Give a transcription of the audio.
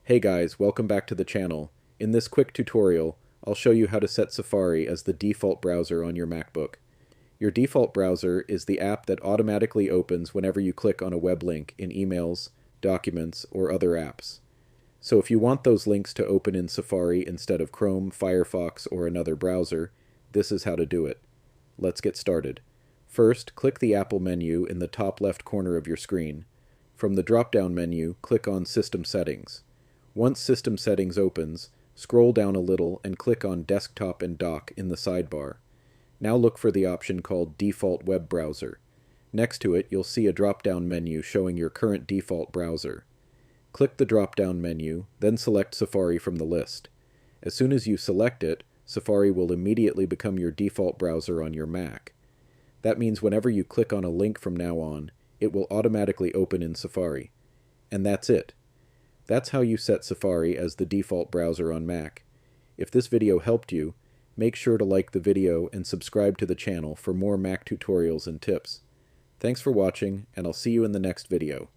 Hey guys, welcome back to the channel. In this quick tutorial, I'll show you how to set Safari as the default browser on your MacBook. Your default browser is the app that automatically opens whenever you click on a web link in emails, documents, or other apps. So if you want those links to open in Safari instead of Chrome, Firefox, or another browser, this is how to do it. Let's get started. First, click the Apple menu in the top left corner of your screen. From the drop-down menu, click on System Settings. Once System Settings opens, scroll down a little and click on Desktop and Dock in the sidebar. Now look for the option called Default Web Browser. Next to it, you'll see a drop-down menu showing your current default browser. Click the drop-down menu, then select Safari from the list. As soon as you select it, Safari will immediately become your default browser on your Mac. That means whenever you click on a link from now on, it will automatically open in Safari. And that's it. That's how you set Safari as the default browser on Mac. If this video helped you, make sure to like the video and subscribe to the channel for more Mac tutorials and tips. Thanks for watching, and I'll see you in the next video.